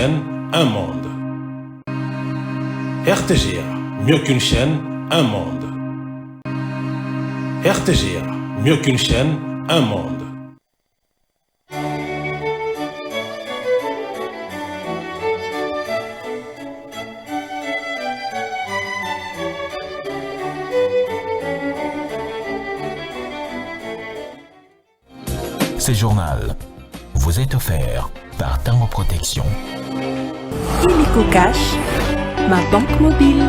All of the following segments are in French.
chaîne, un monde. RTGA, mieux qu'une chaîne, un monde. RTGA, mieux qu'une chaîne, un monde. Ce journal vous est offert par Tango Protection. Illico Cash, ma banque mobile.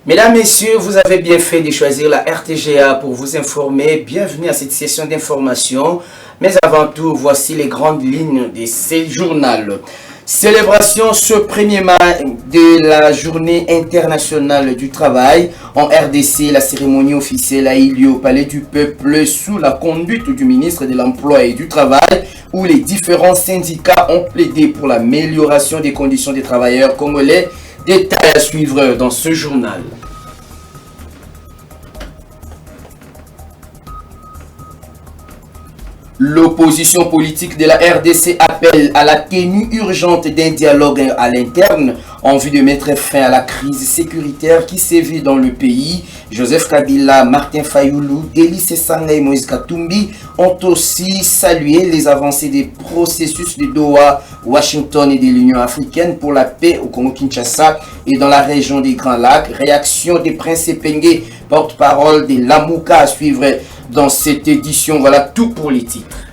Mesdames, Messieurs, vous avez bien fait de choisir la RTGA pour vous informer. Bienvenue à cette session d'information. Mais avant tout, voici les grandes lignes de ce journal. Célébration ce 1er mai de la Journée internationale du travail. En RDC, la cérémonie officielle a eu lieu au Palais du Peuple sous la conduite du ministre de l'Emploi et du Travail, où les différents syndicats ont plaidé pour l'amélioration des conditions des travailleurs congolais. Détails à suivre dans ce journal. L'opposition politique de la RDC appelle à la tenue urgente d'un dialogue à l'interne en vue de mettre fin à la crise sécuritaire qui sévit dans le pays. Joseph Kabila, Martin Fayoulou, Délice Sanga et Moïse Katumbi ont aussi salué les avancées des processus de Doha, Washington et de l'Union africaine pour la paix au Congo-Kinshasa et dans la région des Grands Lacs. Réaction des Princes Epenge, porte-parole de l'Amouka à suivre dans cette édition. Voilà tout pour les titres.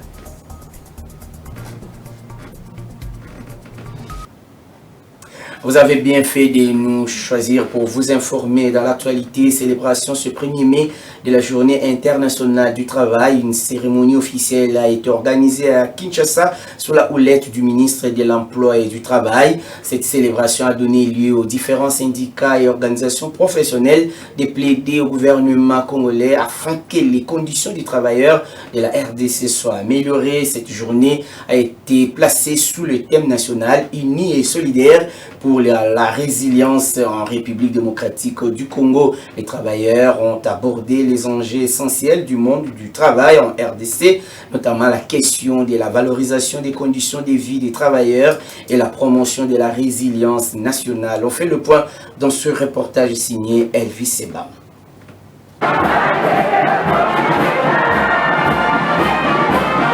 Vous avez bien fait de nous choisir pour vous informer dans l'actualité. Célébration ce 1er mai de la Journée internationale du travail. Une cérémonie officielle a été organisée à Kinshasa sous la houlette du ministre de l'Emploi et du Travail. Cette célébration a donné lieu aux différents syndicats et organisations professionnelles de plaider au gouvernement congolais afin que les conditions des travailleurs de la RDC soient améliorées. Cette journée a été placée sous le thème national uni et solidaire pour la résilience en République démocratique du Congo. Les travailleurs ont abordé les enjeux essentiels du monde du travail en RDC, notamment la question de la valorisation des conditions de vie des travailleurs et la promotion de la résilience nationale. On fait le point dans ce reportage signé Elvis Seba.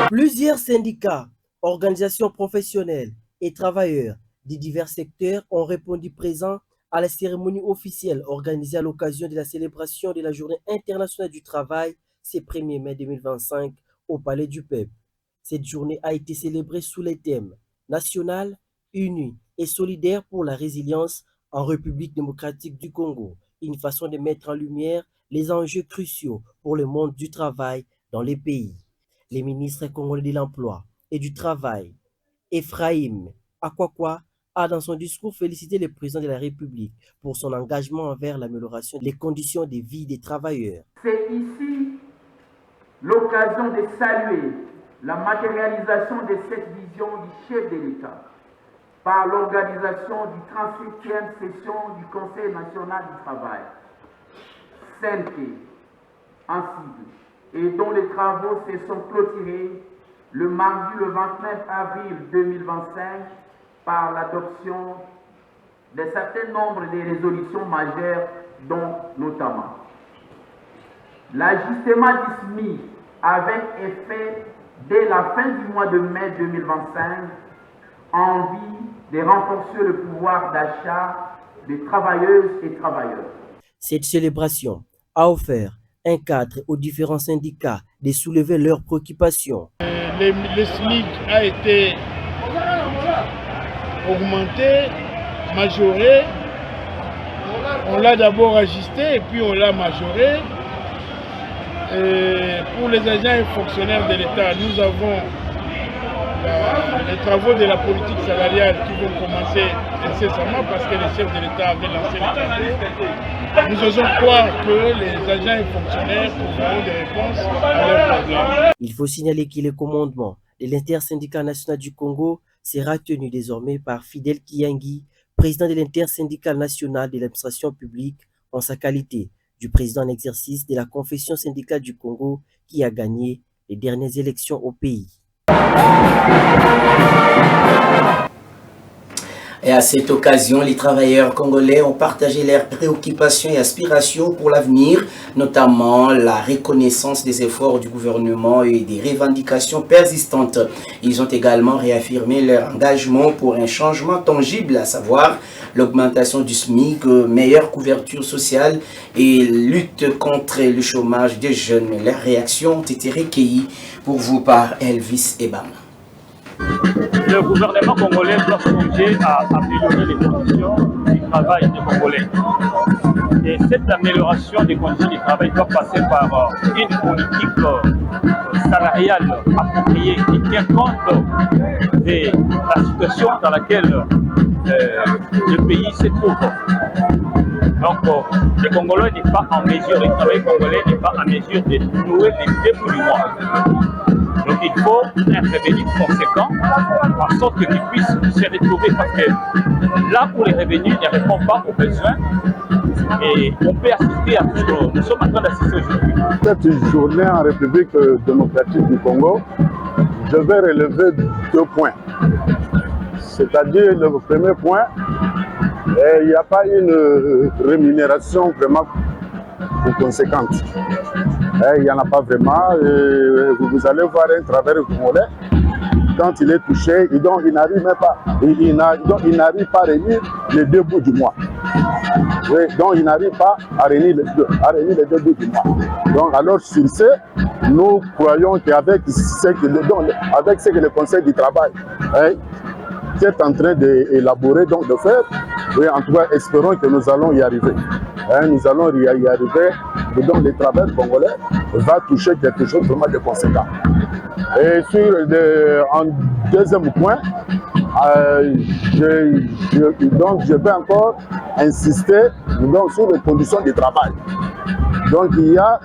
Plusieurs syndicats, organisations professionnelles et travailleurs des divers secteurs ont répondu présents à la cérémonie officielle organisée à l'occasion de la célébration de la Journée internationale du travail ce 1er mai 2025 au Palais du Peuple. Cette journée a été célébrée sous les thèmes national, uni et solidaire pour la résilience en République démocratique du Congo, une façon de mettre en lumière les enjeux cruciaux pour le monde du travail dans les pays. Les ministres congolais de l'Emploi et du Travail, Ephraim Akwakwa, a dans son discours félicité le président de la République pour son engagement envers l'amélioration des conditions de vie des travailleurs. C'est ici l'occasion de saluer la matérialisation de cette vision du chef de l'État par l'organisation du 37e session du Conseil national du travail, CNT, en sigle, et dont les travaux se sont clôturés le mardi le 29 avril 2025 par l'adoption d'un certain nombre de résolutions majeures, dont notamment l'ajustement du SMIC avec effet dès la fin du mois de mai 2025 en vue de renforcer le pouvoir d'achat des travailleuses et travailleurs. Cette célébration a offert un cadre aux différents syndicats de soulever leurs préoccupations. Le SMIC a été augmenté, majoré. On l'a d'abord ajusté et puis on l'a majoré. Et pour les agents et fonctionnaires de l'État, nous avons les travaux de la politique salariale qui vont commencer incessamment parce que les chefs de l'État avaient lancé les travaux. Nous osons croire que les agents et fonctionnaires trouveront des réponses à leurs problèmes. Il faut signaler que le commandement de l'intersyndicat national du Congo sera tenu désormais par Fidel Kiyangi, président de l'intersyndicale nationale de l'administration publique en sa qualité du président en exercice de la Confédération syndicale du Congo qui a gagné les dernières élections au pays. Et à cette occasion, les travailleurs congolais ont partagé leurs préoccupations et aspirations pour l'avenir, notamment la reconnaissance des efforts du gouvernement et des revendications persistantes. Ils ont également réaffirmé leur engagement pour un changement tangible, à savoir l'augmentation du SMIC, meilleure couverture sociale et lutte contre le chômage des jeunes. Leurs réactions ont été recueillies pour vous par Elvis Ebam. Le gouvernement congolais doit songer à améliorer les conditions du travail des Congolais. Et cette amélioration des conditions du travail doit passer par une politique salariale appropriée qui tient compte de la situation dans laquelle le pays se trouve. Donc, le Congolais n'est pas en mesure, le travail congolais n'est pas en mesure de nouer les 2 bouts du mois. Donc il faut un revenu conséquent, en sorte qu'ils puissent se retrouver, parce que là où les revenus ne répondent pas aux besoins, et on peut assister à tout. Nous sommes en train d'assister aujourd'hui. Cette journée en République démocratique du Congo, je vais relever 2 points. C'est-à-dire, le premier point, il n'y a pas une rémunération vraiment conséquente. Il n'y en a pas vraiment. Vous allez voir un travailleur congolais, quand il est touché, il n'arrive même pas, il n'arrive pas à réunir les 2 bouts du mois. Oui, donc il n'arrive pas à réunir les 2 bouts du mois. Donc alors sur ce, nous croyons qu'avec ce que le Conseil du travail est en train d'élaborer, donc de faire, oui, en tout cas espérons que nous allons y arriver. Nous allons y arriver, donc le travail congolais va toucher quelque chose vraiment de conséquent. Et en deuxième point, je vais encore insister sur les conditions de travail. Donc il y a,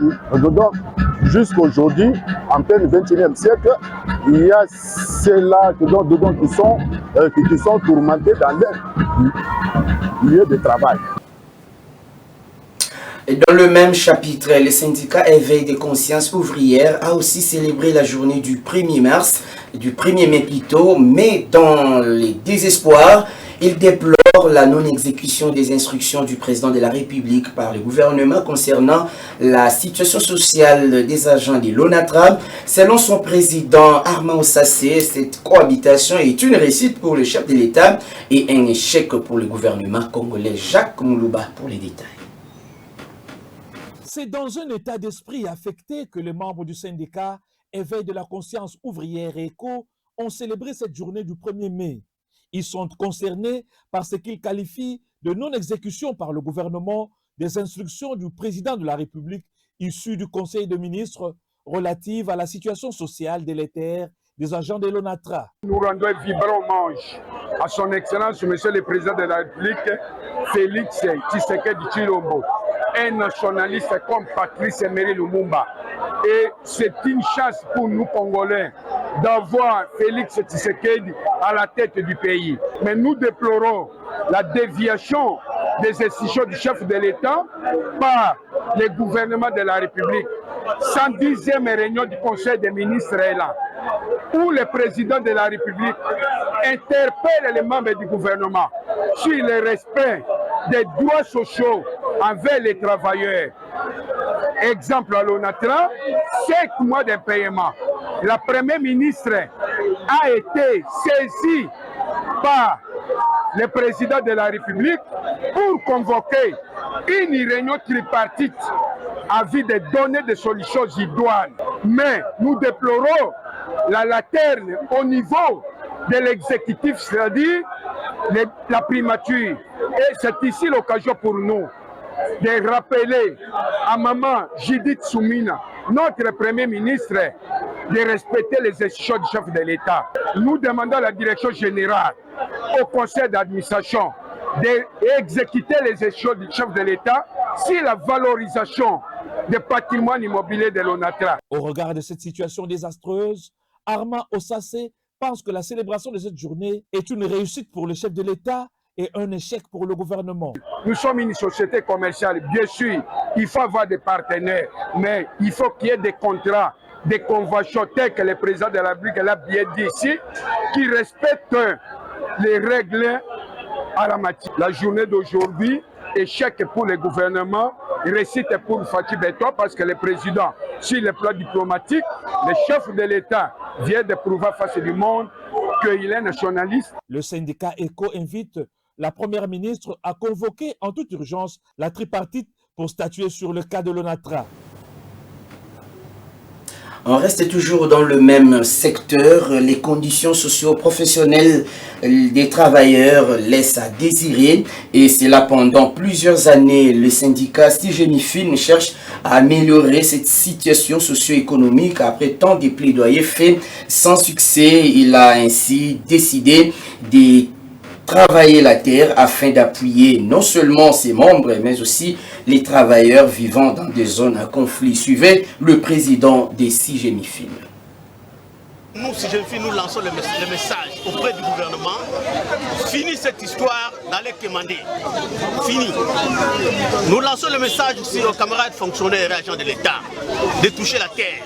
jusqu'aujourd'hui, en plein 21e siècle, il y a ceux-là qui sont tourmentés dans leur lieu de travail. Et dans le même chapitre, le syndicat Éveil des consciences ouvrières a aussi célébré la journée du 1er mars, du 1er mai plutôt, mais dans les désespoirs, il déplore la non-exécution des instructions du président de la République par le gouvernement concernant la situation sociale des agents de l'ONATRA. Selon son président Armand Osassé, cette cohabitation est une réussite pour le chef de l'État et un échec pour le gouvernement congolais. Jacques Moulouba pour les détails. C'est dans un état d'esprit affecté que les membres du syndicat Éveil de la conscience ouvrière et ECO ont célébré cette journée du 1er mai. Ils sont concernés par ce qu'ils qualifient de non-exécution par le gouvernement des instructions du président de la République issues du Conseil des ministres relatives à la situation sociale délétère des agents de l'ONATRA. Nous rendons un vibrant hommage à son Excellence, Monsieur le Président de la République, Félix Tshisekedi Tshilombo, un nationaliste comme Patrice Emery Lumumba. Et c'est une chance pour nous Congolais d'avoir Félix Tshisekedi à la tête du pays. Mais nous déplorons la déviation des institutions du chef de l'État par le gouvernement de la République. 110e réunion du Conseil des ministres est là, où le président de la République interpelle les membres du gouvernement sur le respect des droits sociaux envers les travailleurs. Exemple à l'ONATRA, 5 mois d'impayement. La première ministre a été saisie par le président de la République pour convoquer une réunion tripartite en vue de donner des solutions idoines. Mais nous déplorons la laterne au niveau de l'exécutif, c'est-à-dire la primature. Et c'est ici l'occasion pour nous de rappeler à Maman Judith Soumina, notre Premier ministre, de respecter les institutions du chef de l'État. Nous demandons à la direction générale, au conseil d'administration, d'exécuter les institutions du chef de l'État sur la valorisation des patrimoines immobiliers de l'ONATRA. Au regard de cette situation désastreuse, Armand Osassé pense que la célébration de cette journée est une réussite pour le chef de l'État et un échec pour le gouvernement. Nous sommes une société commerciale, bien sûr, il faut avoir des partenaires, mais il faut qu'il y ait des contrats, des conventions telles que le président de la République l'a bien dit ici, qui respectent les règles à la matière. La journée d'aujourd'hui, échec pour le gouvernement, réussite pour Fatou Betoa parce que le président, sur le plan diplomatique, le chef de l'État vient de prouver face du monde qu'il est nationaliste. Le syndicat ECO invite la première ministre a convoqué en toute urgence la tripartite pour statuer sur le cas de l'ONATRA. On reste toujours dans le même secteur. Les conditions socio-professionnelles des travailleurs laissent à désirer et c'est là pendant plusieurs années. Le syndicat Stigemifine cherche à améliorer cette situation socio-économique après tant de plaidoyers faits sans succès. Il a ainsi décidé de travailler la terre afin d'appuyer non seulement ses membres mais aussi les travailleurs vivant dans des zones à conflit. Suivez le président des Stigemifine. Nous, Stigemifine, nous lançons le message auprès du gouvernement. Fini cette histoire d'aller commander. Fini. Nous lançons le message aussi aux camarades fonctionnaires et agents de l'État de toucher la terre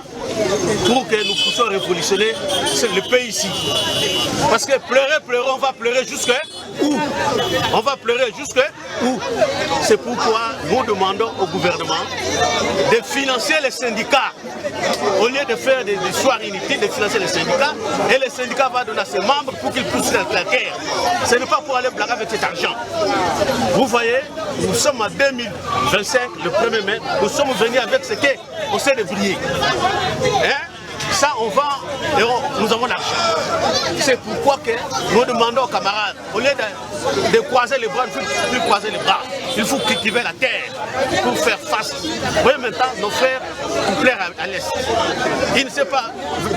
pour que nous puissions révolutionner le pays ici. Parce que pleurer, on va pleurer jusqu'à où? On va pleurer jusqu'à où? C'est pourquoi nous demandons au gouvernement de financer les syndicats. Au lieu de faire des histoires inutiles, de financer les syndicats, et les syndicats vont donner à ses membres pour qu'ils poussent la terre. Ce n'est pas pour aller blaguer avec cet argent. Vous voyez, nous sommes en 2025, le 1er mai, nous sommes venus avec ce qu'on sait de briller. Hein? Ça, on vend et nous avons l'argent. C'est pourquoi que nous demandons aux camarades, au lieu de croiser les bras, il ne faut plus croiser les bras. Il faut cultiver la terre pour faire face. Vous voyez maintenant nos frères couplèrent à l'Est. Ils ne savent pas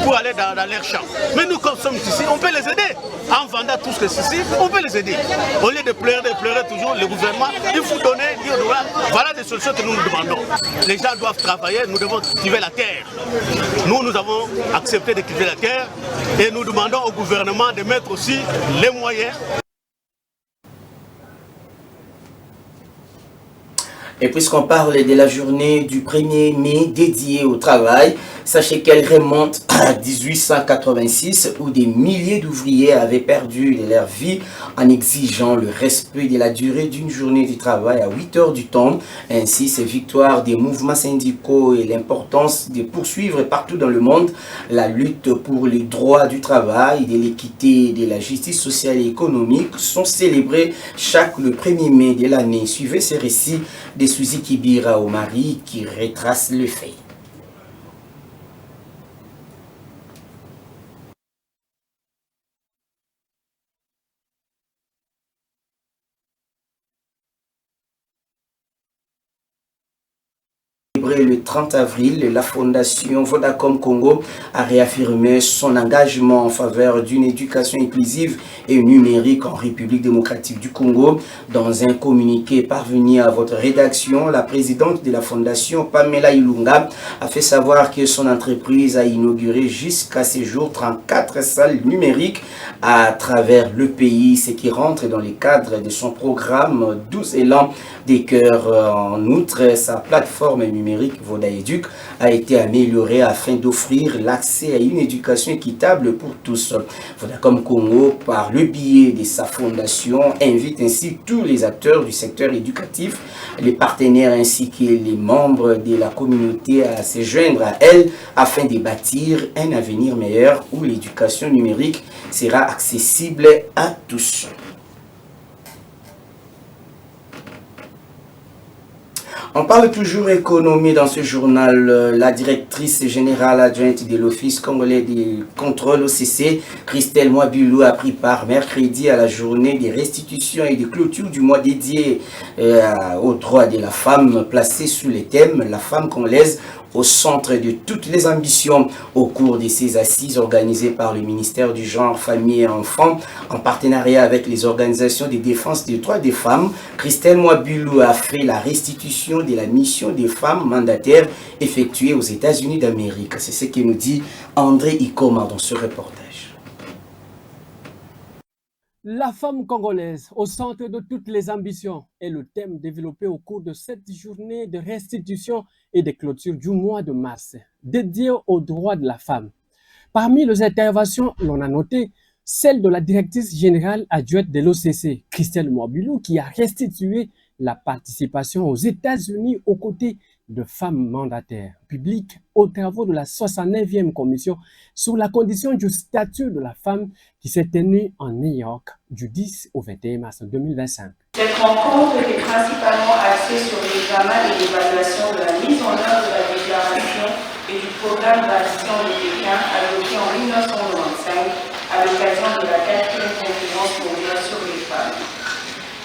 pour aller dans leur champ. Mais nous, comme nous sommes ici, on peut les aider. En vendant tout ce que c'est ici, on peut les aider. Au lieu de pleurer toujours, le gouvernement, il faut donner, voilà des solutions que nous nous demandons. Les gens doivent travailler, nous devons cultiver la terre. Nous avons accepté de cultiver la terre et nous demandons au gouvernement de mettre aussi les moyens. Et puisqu'on parle de la journée du 1er mai dédiée au travail, sachez qu'elle remonte à 1886 où des milliers d'ouvriers avaient perdu de leur vie en exigeant le respect de la durée d'une journée de travail à 8 heures du temps. Ainsi, ces victoires des mouvements syndicaux et l'importance de poursuivre partout dans le monde la lutte pour les droits du travail, de l'équité et de la justice sociale et économique sont célébrées chaque le 1er mai de l'année. Suivez ces récits de Suzy Kibira Omari qui retrace le fait. Le 30 avril, la fondation Vodacom Congo a réaffirmé son engagement en faveur d'une éducation inclusive et numérique en République démocratique du Congo. Dans un communiqué parvenu à votre rédaction, la présidente de la fondation, Pamela Ilunga, a fait savoir que son entreprise a inauguré jusqu'à ce jour 34 salles numériques à travers le pays, ce qui rentre dans le cadre de son programme 12 élans des cœurs. En outre, sa plateforme numérique Vodaéduc a été améliorée afin d'offrir l'accès à une éducation équitable pour tous. Vodacom Congo, par le biais de sa fondation, invite ainsi tous les acteurs du secteur éducatif, les partenaires ainsi que les membres de la communauté à se joindre à elle afin de bâtir un avenir meilleur où l'éducation numérique sera accessible à tous. On parle toujours économie dans ce journal. La directrice générale adjointe de l'Office congolais de contrôle OCC, Christelle Mwabilou, a pris part mercredi à la journée des restitutions et de clôture du mois dédié aux droits de la femme, placé sous le thème « La femme congolaise au centre de toutes les ambitions » au cours de ces assises organisées par le ministère du Genre, Famille et Enfants en partenariat avec les organisations de défense des droits des femmes. Christelle Mwabilou a fait la restitution de la mission des femmes mandataires effectuée aux États-Unis d'Amérique. C'est ce que nous dit André Ikoma dans ce reportage. La femme congolaise au centre de toutes les ambitions est le thème développé au cours de cette journée de restitution et de clôture du mois de mars, dédiée aux droits de la femme. Parmi les interventions, l'on a noté celle de la directrice générale adjointe de l'OCC, Christelle Moabilou, qui a restitué la participation aux États-Unis aux côtés de femmes mandataires publiques aux travaux de la 69e commission sur la condition du statut de la femme qui s'est tenue en New York du 10 au 21 mars 2025. Cette rencontre était principalement axée sur l'examen et l'évaluation de la mise en œuvre de la déclaration et du programme d'action de Pékin adopté en 1995 à l'occasion de la 4e conférence mondiale sur les femmes.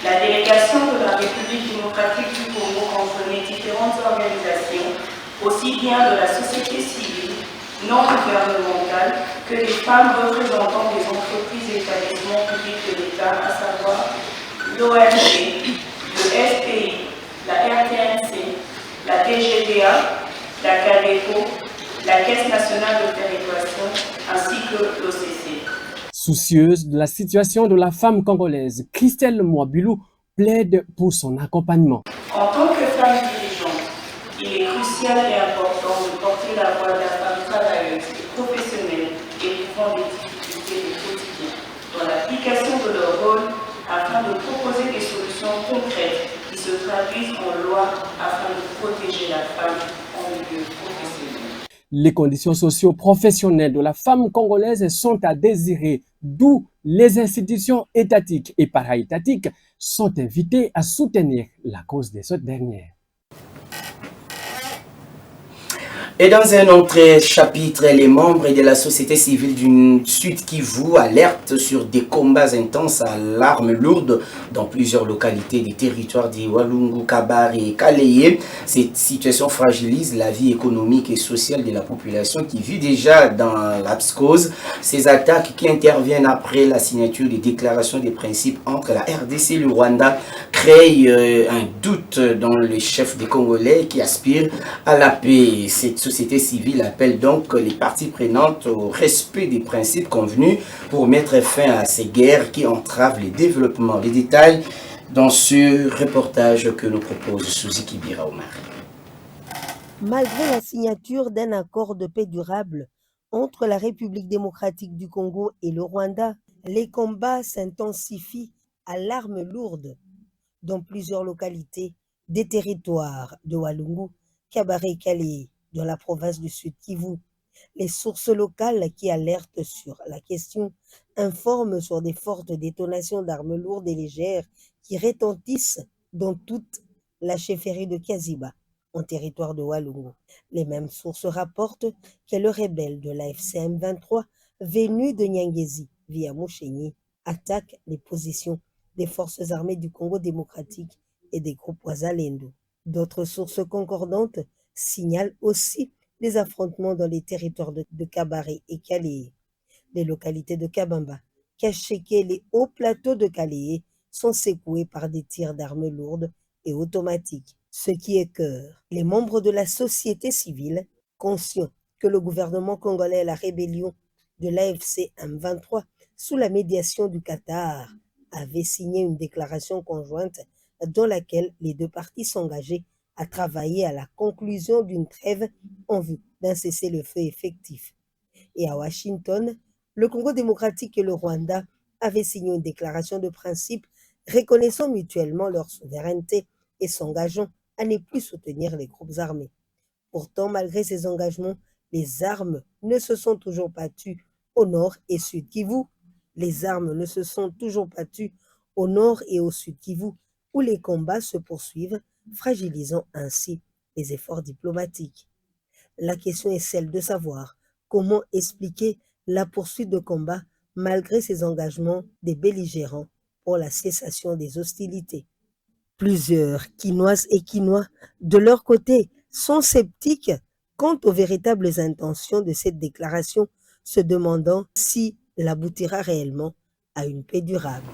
La délégation de la République démocratique du Congo comprenait différentes organisations, aussi bien de la société civile, non gouvernementale, que des femmes représentant des entreprises et établissements publics de l'État, à savoir l'ONG, le SPI, la RTNC, la TGDA, la CADECO, la Caisse nationale de péréquation, ainsi que l'OCC. Soucieuse de la situation de la femme congolaise, Christelle Moabilou plaide pour son accompagnement. En tant que femme dirigeante, il est crucial et important de porter la voix de la femme travailleuse et professionnelle éprouvant des difficultés du quotidien dans l'application de leur rôle afin de proposer des solutions concrètes qui se traduisent en loi afin de protéger la femme en milieu professionnel. Les conditions socio-professionnelles de la femme congolaise sont à désirer, d'où les institutions étatiques et para-étatiques sont invitées à soutenir la cause de cette dernière. Et dans un autre chapitre, les membres de la société civile du Sud Kivu alertent sur des combats intenses à l'arme lourde dans plusieurs localités des territoires de Walungu, Kabare et Kaleye. Cette situation fragilise la vie économique et sociale de la population qui vit déjà dans l'abscose. Ces attaques qui interviennent après la signature des déclarations des principes entre la RDC et le Rwanda créent un doute dans les chefs des Congolais qui aspirent à la paix. Cette société civile appelle donc les parties prenantes au respect des principes convenus pour mettre fin à ces guerres qui entravent le développement. Les détails dans ce reportage que nous propose Suzy Kibira Omar. Malgré la signature d'un accord de paix durable entre la République démocratique du Congo et le Rwanda, les combats s'intensifient à l'arme lourde dans plusieurs localités des territoires de Walungu, Kabare et Kaleye, dans la province du Sud Kivu. Les sources locales qui alertent sur la question informent sur des fortes détonations d'armes lourdes et légères qui retentissent dans toute la chefferie de Kaziba, en territoire de Walungu. Les mêmes sources rapportent que le rebelle de la FCM-23, venu de Nyangezi via Mouchéni, attaque les positions des forces armées du Congo démocratique et des groupes Wazalendo. D'autres sources concordantes signalent aussi des affrontements dans les territoires de Kabare et Kaleye. Les localités de Kabamba, Kacheke et les hauts plateaux de Kaleye sont secoués par des tirs d'armes lourdes et automatiques, ce qui écœure les membres de la société civile, conscients que le gouvernement congolais et la rébellion de l'AFC M23, sous la médiation du Qatar, avaient signé une déclaration conjointe dans laquelle les deux parties s'engageaient à travailler à la conclusion d'une trêve en vue d'un cessez-le-feu effectif. Et à Washington, le Congo démocratique et le Rwanda avaient signé une déclaration de principe reconnaissant mutuellement leur souveraineté et s'engageant à ne plus soutenir les groupes armés. Pourtant, malgré ces engagements, les armes ne se sont toujours pas tues au nord et sud Kivu. Les armes ne se sont toujours pas tues au nord et au sud Kivu, où les combats se poursuivent, fragilisant ainsi les efforts diplomatiques. La question est celle de savoir comment expliquer la poursuite de combats malgré ces engagements des belligérants pour la cessation des hostilités. Plusieurs Quinoises et Quinois, de leur côté, sont sceptiques quant aux véritables intentions de cette déclaration, se demandant si elle aboutira réellement à une paix durable.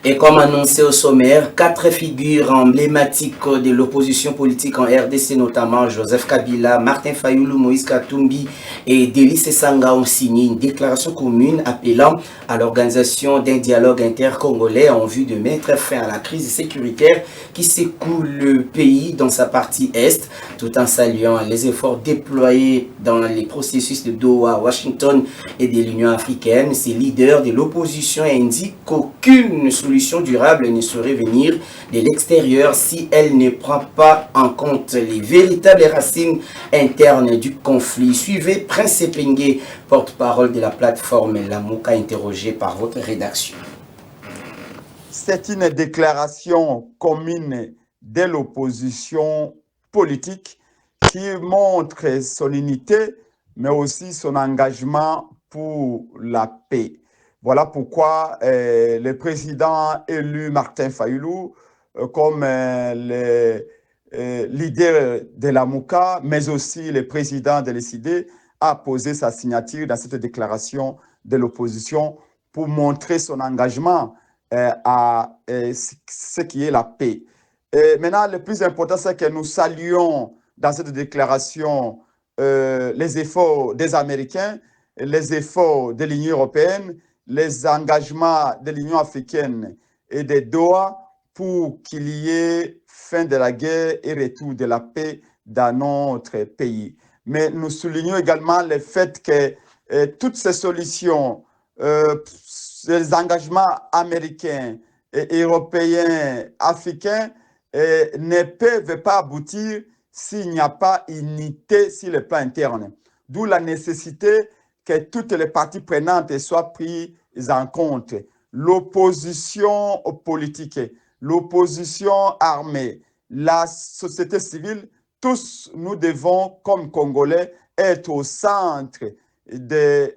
Et comme annoncé au sommaire, 4 figures emblématiques de l'opposition politique en RDC, notamment Joseph Kabila, Martin Fayoulou, Moïse Katumbi et Délice Sanga ont signé une déclaration commune appelant à l'organisation d'un dialogue intercongolais en vue de mettre fin à la crise sécuritaire qui secoue le pays dans sa partie est, tout en saluant les efforts déployés dans les processus de Doha, Washington et de l'Union africaine. Ces leaders de l'opposition indiquent qu'aucune solution durable ne saurait venir de l'extérieur si elle ne prend pas en compte les véritables racines internes du conflit. Suivez Prince Epengue, porte-parole de la plateforme Lamuka, interrogé par votre rédaction. C'est une déclaration commune de l'opposition politique qui montre son unité, mais aussi son engagement pour la paix. Voilà pourquoi le président élu Martin Fayoulou, comme le leader de la Mouka, mais aussi le président de l'ECD, a posé sa signature dans cette déclaration de l'opposition pour montrer son engagement à ce qui est la paix. Et maintenant, le plus important, c'est que nous saluons dans cette déclaration les efforts des Américains, les efforts de l'Union européenne, les engagements de l'Union africaine et de Doha pour qu'il y ait fin de la guerre et retour de la paix dans notre pays. Mais nous soulignons également le fait que toutes ces solutions, les engagements américains, et européens, africains, ne peuvent pas aboutir s'il n'y a pas unité sur le plan interne. D'où la nécessité que toutes les parties prenantes soient prises en compte. L'opposition politique, l'opposition armée, la société civile, tous nous devons, comme Congolais, être au centre des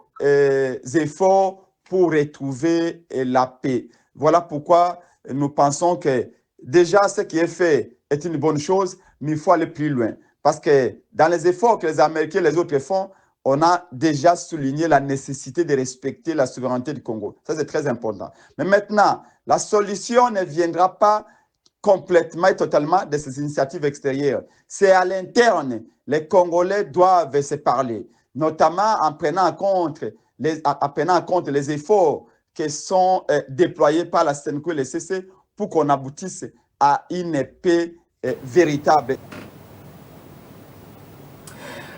efforts pour retrouver la paix. Voilà pourquoi nous pensons que déjà ce qui est fait est une bonne chose, mais il faut aller plus loin. Parce que dans les efforts que les Américains et les autres font, on a déjà souligné la nécessité de respecter la souveraineté du Congo. Ça, c'est très important. Mais maintenant, la solution ne viendra pas complètement et totalement de ces initiatives extérieures. C'est à l'interne. Les Congolais doivent se parler, notamment en prenant en compte les efforts qui sont déployés par la CENCO et le CC pour qu'on aboutisse à une paix véritable.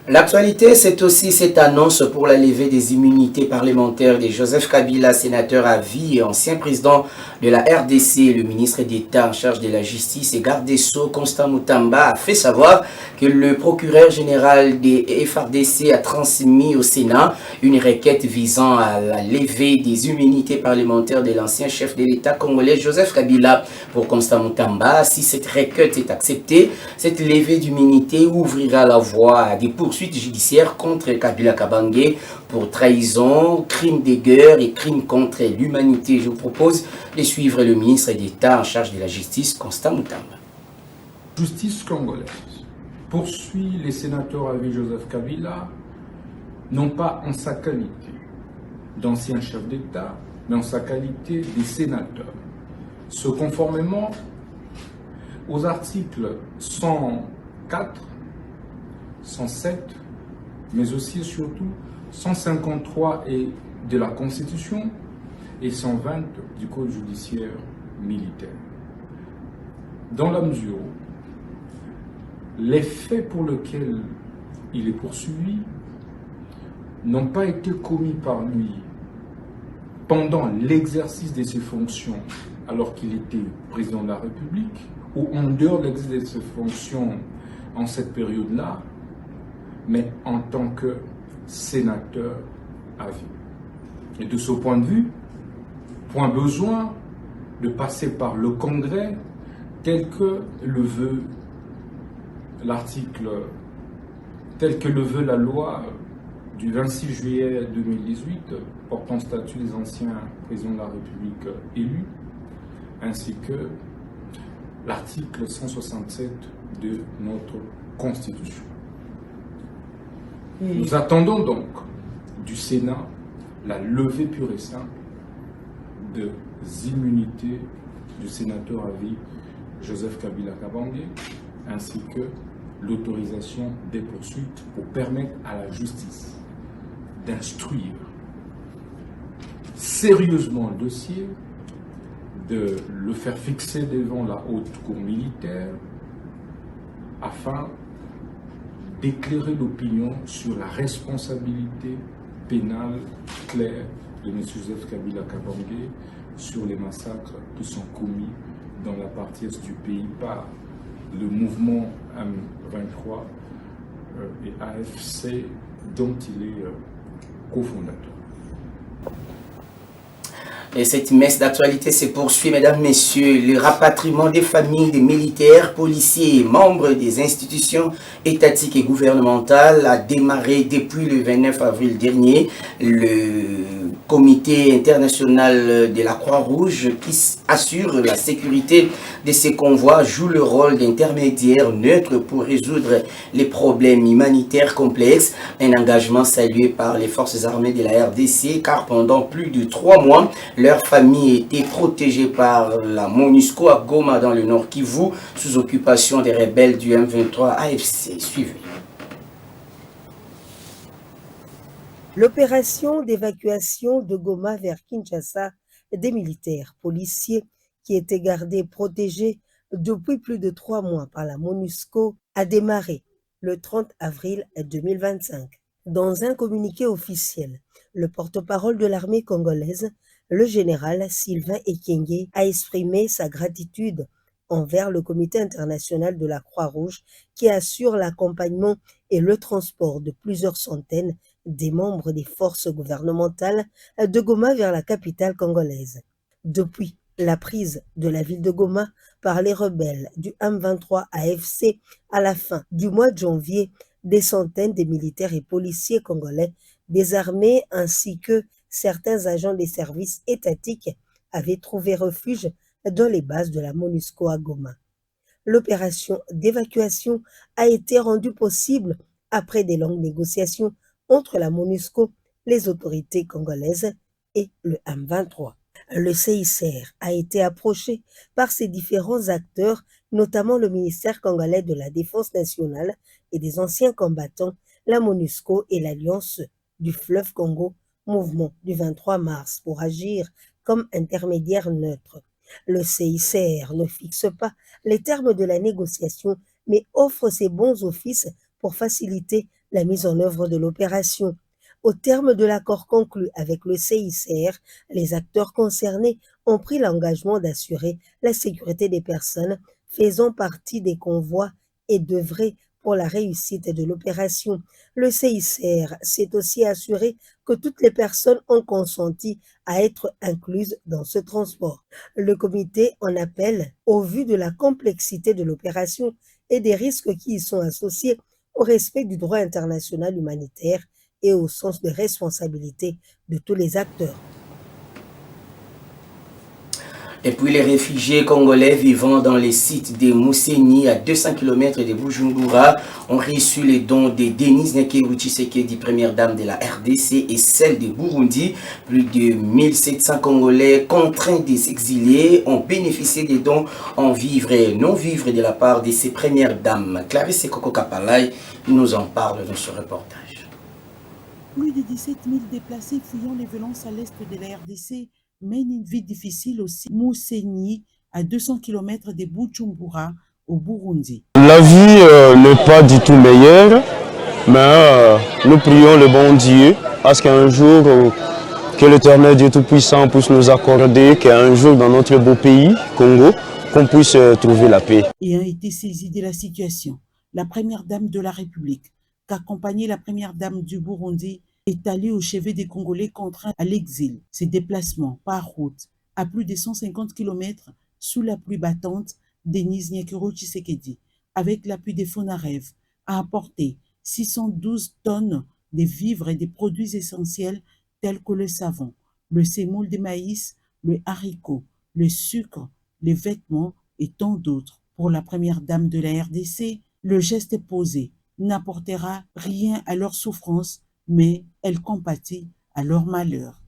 L'actualité, c'est aussi cette annonce pour la levée des immunités parlementaires de Joseph Kabila, sénateur à vie et ancien président de la RDC. Le ministre d'État en charge de la justice et garde des Sceaux, Constant Moutamba, a fait savoir que le procureur général des FRDC a transmis au Sénat une requête visant à la levée des immunités parlementaires de l'ancien chef de l'État congolais Joseph Kabila. Pour Constant Moutamba, si cette requête est acceptée, cette levée d'immunité ouvrira la voie à des poursuites judiciaire contre Kabila Kabange pour trahison, crime de guerre et crime contre l'humanité. Je vous propose de suivre le ministre d'État en charge de la justice, Constant Moutamba. Justice congolaise poursuit les sénateurs à vie Joseph Kabila, non pas en sa qualité d'ancien chef d'État, mais en sa qualité de sénateur. Ce conformément aux articles 104, 107, mais aussi et surtout 153 de la Constitution et 120 du Code judiciaire militaire. Dans la mesure où les faits pour lesquels il est poursuivi n'ont pas été commis par lui pendant l'exercice de ses fonctions alors qu'il était président de la République ou en dehors de l'exercice de ses fonctions en cette période-là, mais en tant que sénateur à vie. Et de ce point de vue, point besoin de passer par le Congrès tel que le veut l'article, tel que le veut la loi du 26 juillet 2018 portant statut des anciens présidents de la République élus, ainsi que l'article 167 de notre Constitution. Nous attendons donc du Sénat la levée pure et simple de immunités du sénateur à vie Joseph Kabila Kabange, ainsi que l'autorisation des poursuites pour permettre à la justice d'instruire sérieusement le dossier, de le faire fixer devant la haute cour militaire afin d'éclairer l'opinion sur la responsabilité pénale claire de M. Joseph Kabila Kabange sur les massacres qui sont commis dans la partie est du pays par le mouvement M23 et AFC dont il est cofondateur. Et cette messe d'actualité se poursuit, mesdames, messieurs. Le rapatriement des familles des militaires, policiers et membres des institutions étatiques et gouvernementales a démarré depuis le 29 avril dernier. Le Comité international de la Croix-Rouge, qui assure la sécurité de ces convois, joue le rôle d'intermédiaire neutre pour résoudre les problèmes humanitaires complexes. Un engagement salué par les forces armées de la RDC, car pendant plus de 3 mois, leur famille était protégée par la MONUSCO à Goma dans le Nord Kivu, sous occupation des rebelles du M23 AFC. Suivez. L'opération d'évacuation de Goma vers Kinshasa des militaires policiers qui étaient gardés protégés depuis plus de 3 mois par la MONUSCO a démarré le 30 avril 2025. Dans un communiqué officiel, le porte-parole de l'armée congolaise, le général Sylvain Ekenge, a exprimé sa gratitude envers le Comité international de la Croix-Rouge qui assure l'accompagnement et le transport de plusieurs centaines des membres des forces gouvernementales de Goma vers la capitale congolaise. Depuis la prise de la ville de Goma par les rebelles du M23 AFC à la fin du mois de janvier, des centaines de militaires et policiers congolais, des armées ainsi que certains agents des services étatiques avaient trouvé refuge dans les bases de la MONUSCO à Goma. L'opération d'évacuation a été rendue possible après des longues négociations entre la MONUSCO, les autorités congolaises et le M23. Le CICR a été approché par ces différents acteurs, notamment le ministère congolais de la Défense nationale et des anciens combattants, la MONUSCO et l'Alliance du fleuve Congo, mouvement du 23 mars, pour agir comme intermédiaire neutre. Le CICR ne fixe pas les termes de la négociation, mais offre ses bons offices pour faciliter la mise en œuvre de l'opération. Au terme de l'accord conclu avec le CICR, les acteurs concernés ont pris l'engagement d'assurer la sécurité des personnes faisant partie des convois et d'œuvrer pour la réussite de l'opération. Le CICR s'est aussi assuré que toutes les personnes ont consenti à être incluses dans ce transport. Le comité en appelle, au vu de la complexité de l'opération et des risques qui y sont associés, au respect du droit international humanitaire et au sens de responsabilité de tous les acteurs. Et puis les réfugiés congolais vivant dans les sites de Mousséni, à 200 km de Bujumbura, ont reçu les dons de Denise Nyakeru Tshisekedi, première dame de la RDC, et celle de Burundi. Plus de 1700 Congolais contraints de s'exiler ont bénéficié des dons en vivres et non-vivres de la part de ces premières dames. Clarisse Koko Kapalai nous en parle dans ce reportage. Plus de 17 000 déplacés fuyant les violences à l'est de la RDC mènent une vie difficile aussi. Mousséni, à 200 km de Bujumbura, au Burundi. La vie n'est pas du tout meilleure, mais nous prions le bon Dieu, parce qu'un jour, que l'Éternel Dieu Tout-Puissant puisse nous accorder qu'un jour dans notre beau pays, Congo, qu'on puisse trouver la paix. Ayant été saisi de la situation, la première dame de la République, qu'accompagnait la première dame du Burundi, est allée au chevet des Congolais contraints à l'exil. Ses déplacements par route à plus de 150 km sous la pluie battante, Denise Nyakeru Tshisekedi, avec l'appui des Fonarev, a apporté 612 tonnes de vivres et des produits essentiels tels que le savon, le sémoule de maïs, le haricot, le sucre, les vêtements et tant d'autres. Pour la première dame de la RDC, le geste posé n'apportera rien à leur souffrance, mais elle compatit à leur malheur.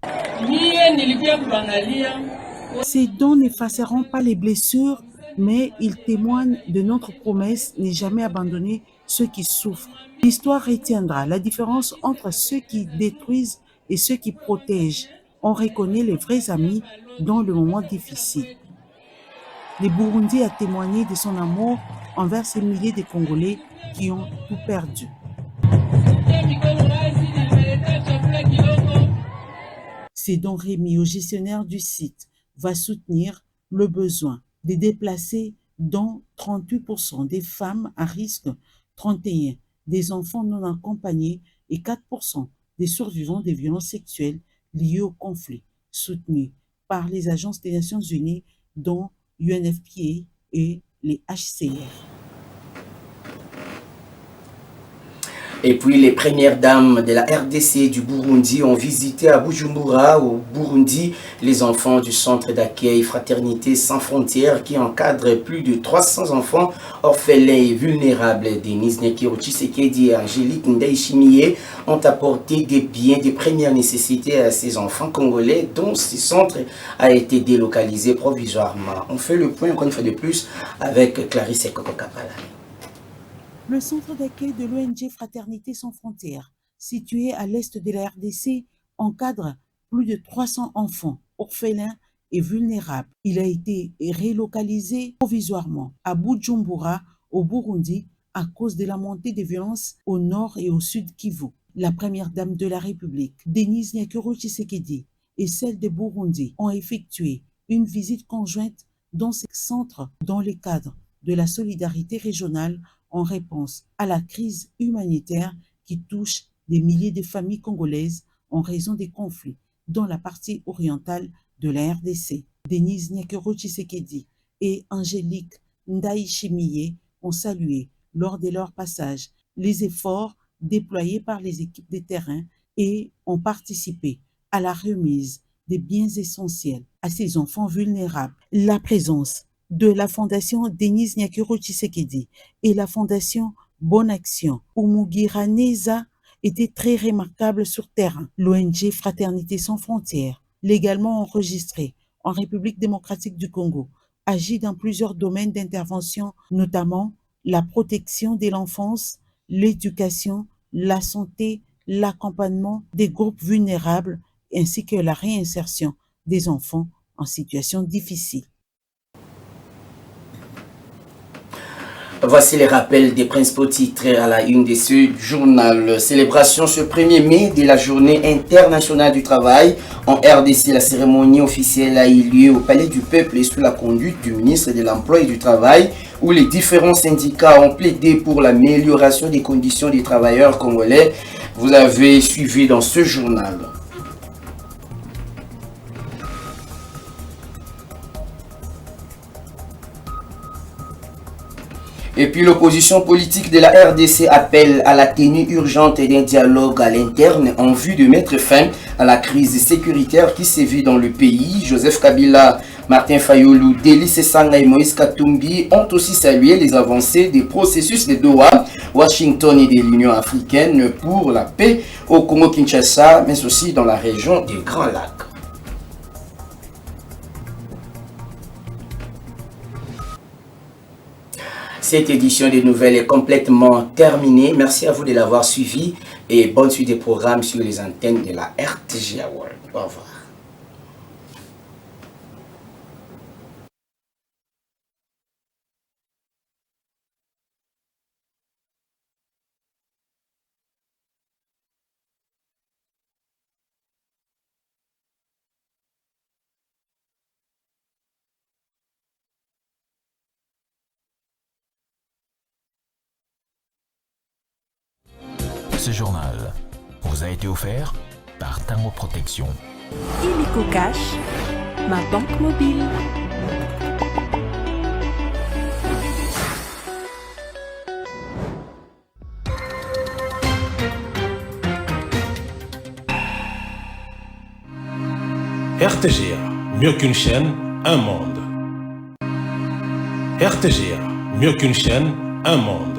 Ces dons n'effaceront pas les blessures, mais ils témoignent de notre promesse n'est jamais abandonner ceux qui souffrent. L'histoire retiendra la différence entre ceux qui détruisent et ceux qui protègent. On reconnaît les vrais amis dans le moment difficile. Le Burundi a témoigné de son amour envers ces milliers de Congolais qui ont tout perdu. C'est donc remis au gestionnaire du site va soutenir le besoin des déplacés, dont 38% des femmes à risque, 31% des enfants non accompagnés et 4% des survivants des violences sexuelles liées au conflit, soutenus par les agences des Nations Unies, dont UNFPA et les HCR. Et puis les premières dames de la RDC du Burundi ont visité à Bujumbura, au Burundi, les enfants du centre d'accueil Fraternité sans frontières qui encadre plus de 300 enfants orphelins et vulnérables. Denise Nyakiro Tshisekedi et Angélique Ndaïchimiye ont apporté des biens de première nécessité à ces enfants congolais dont ce centre a été délocalisé provisoirement. On fait le point encore une fois de plus avec Clarisse Kokokapala. Le centre d'accueil de l'ONG Fraternité sans frontières, situé à l'est de la RDC, encadre plus de 300 enfants orphelins et vulnérables. Il a été relocalisé provisoirement à Bujumbura, au Burundi, à cause de la montée des violences au nord et au sud Kivu. La première dame de la République, Denise Nyakiro Tshisekedi, et celle de Burundi ont effectué une visite conjointe dans ce centre dans le cadre de la solidarité régionale en réponse à la crise humanitaire qui touche des milliers de familles congolaises en raison des conflits dans la partie orientale de la RDC. Denise Nyakiro Tshisekedi et Angélique Ndaïchimiye ont salué lors de leur passage les efforts déployés par les équipes de terrain et ont participé à la remise des biens essentiels à ces enfants vulnérables. La présence de la Fondation Denise Nyakiro Tshisekedi et la Fondation Bonne Action Umugiraneza était très remarquable sur terrain. L'ONG Fraternité sans frontières, légalement enregistrée en République démocratique du Congo, agit dans plusieurs domaines d'intervention, notamment la protection de l'enfance, l'éducation, la santé, l'accompagnement des groupes vulnérables ainsi que la réinsertion des enfants en situation difficile. Voici les rappels des principaux titres à la une de ce journal. Célébration ce 1er mai de la Journée internationale du travail. En RDC, la cérémonie officielle a eu lieu au Palais du Peuple et sous la conduite du ministre de l'Emploi et du Travail, où les différents syndicats ont plaidé pour l'amélioration des conditions des travailleurs congolais. Vous avez suivi dans ce journal. Et puis l'opposition politique de la RDC appelle à la tenue urgente d'un dialogue à l'interne en vue de mettre fin à la crise sécuritaire qui sévit dans le pays. Joseph Kabila, Martin Fayulu, Délice Sanga et Moïse Katumbi ont aussi salué les avancées des processus de Doha, Washington et de l'Union africaine pour la paix au Congo-Kinshasa, mais aussi dans la région des Grands Lacs. Cette édition des nouvelles est complètement terminée. Merci à vous de l'avoir suivi et bonne suite des programmes sur les antennes de la RTGA World. Au revoir. Ce journal vous a été offert par Tango Protection. Illico Cash, ma banque mobile. RTGA, mieux qu'une chaîne, un monde. RTGA, mieux qu'une chaîne, un monde.